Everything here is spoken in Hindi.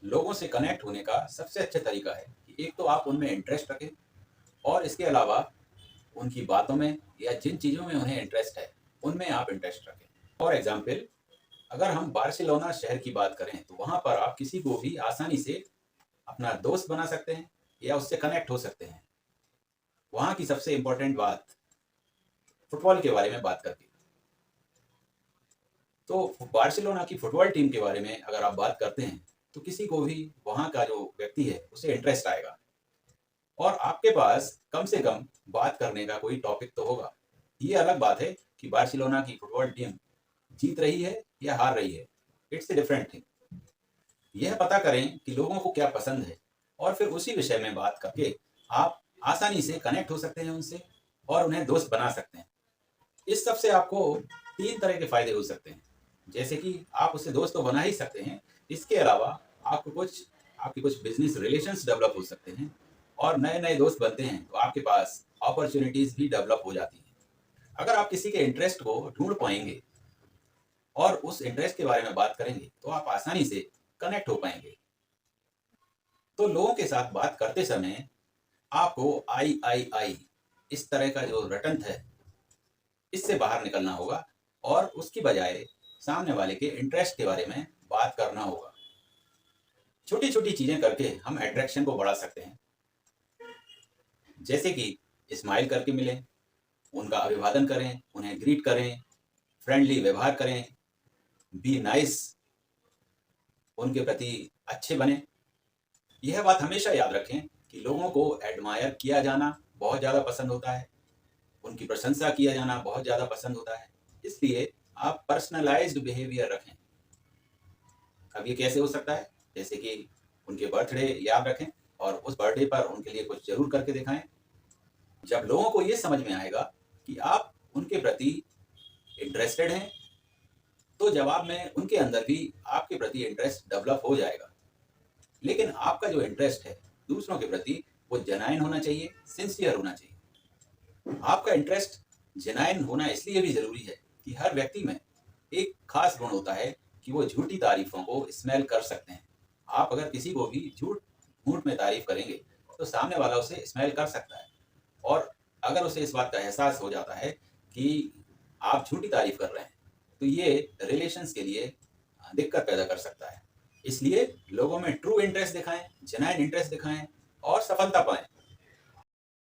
लोगों से कनेक्ट होने का सबसे अच्छा तरीका है कि एक तो आप उनमें इंटरेस्ट रखें और इसके अलावा उनकी बातों में या जिन चीज़ों में उन्हें इंटरेस्ट है, उनमें आप इंटरेस्ट रखें। फॉर एग्ज़ाम्पल, अगर हम बार्सिलोना शहर की बात करें, तो वहाँ पर आप किसी को भी आसानी से अपना दोस्त बना सकते हैं या उससे कनेक्ट हो सकते हैं। वहाँ की सबसे इम्पोर्टेंट बात, फुटबॉल के बारे में बात करके। तो बार्सिलोना की फुटबॉल टीम के बारे में अगर आप बात करते हैं, तो किसी को भी वहाँ का जो व्यक्ति है, उसे इंटरेस्ट आएगा और आपके पास कम से कम बात करने का कोई टॉपिक तो होगा। ये अलग बात है कि बार्सिलोना की फुटबॉल टीम जीत रही है या हार रही है, इट्स अ डिफरेंट थिंग। यह पता करें कि लोगों को क्या पसंद है और फिर उसी विषय में बात करके आप आसानी से कनेक्ट हो सकते हैं उनसे और उन्हें दोस्त बना सकते हैं। इस सब से आपको 3 तरह के फ़ायदे हो सकते हैं। जैसे कि आप उससे दोस्त तो बना ही सकते हैं, इसके अलावा आपको कुछ आपके कुछ बिज़नेस रिलेशंस डेवलप हो सकते हैं और नए-नए दोस्त बनते हैं, तो आपके पास अपॉर्च्युनिटीज़ भी डेवलप हो जाती हैं। अगर आप किसी के इंटरेस्ट को ढूँढ पाएँगे और उस इंटरेस्ट के बारे में बात करेंगे, तो आप आसानी से कनेक्ट हो पाएँगे। तो लोगों के साथ बात करते समय आपको आई, इस तरह का जो रटंत है, इससे बाहर निकलना होगा और उसकी बजाय सामने वाले के इंटरेस्ट के बारे में बात करना होगा। छोटी-छोटी चीज़ें करके हम अट्रैक्शन को बढ़ा सकते हैं। जैसे कि स्माइल करके मिलें, उनका अभिवादन करें, उन्हें ग्रीट करें, फ्रेंडली व्यवहार करें, बी नाइस, उनके प्रति अच्छे बनें। यह बात हमेशा याद रखें कि लोगों को एडमायर किया जाना बहुत ज़्यादा पसंद होता है, उनकी प्रशंसा किया जाना बहुत ज़्यादा पसंद होता है। इसलिए आप पर्सनलाइज़्ड बिहेवियर रखें। अब ये कैसे हो सकता है? जैसे कि उनके बर्थडे याद रखें और उस बर्थडे पर उनके लिए कुछ ज़रूर करके दिखाएँ। जब लोगों को ये समझ में आएगा कि आप उनके प्रति इंटरेस्टेड हैं, तो जवाब में उनके अंदर भी आपके प्रति इंटरेस्ट डेवलप हो जाएगा। लेकिन आपका जो इंटरेस्ट है दूसरों के प्रति, वो जेन्युइन होना चाहिए, सिंसियर होना चाहिए। आपका इंटरेस्ट जेन्युइन होना इसलिए भी ज़रूरी है कि हर व्यक्ति में एक खास गुण होता है कि वो झूठी तारीफ़ों को स्मेल कर सकते हैं। आप अगर किसी को भी झूठ में तारीफ़ करेंगे, तो सामने वाला उसे स्मेल कर सकता है और अगर उसे इस बात का एहसास हो जाता है कि आप झूठी तारीफ़ कर रहे हैं, तो ये रिलेशंस के लिए दिक्कत पैदा कर सकता है। इसलिए लोगों में ट्रू इंटरेस्ट दिखाएँ, जेन्युइन इंटरेस्ट दिखाएँ और सफलता पाएँ।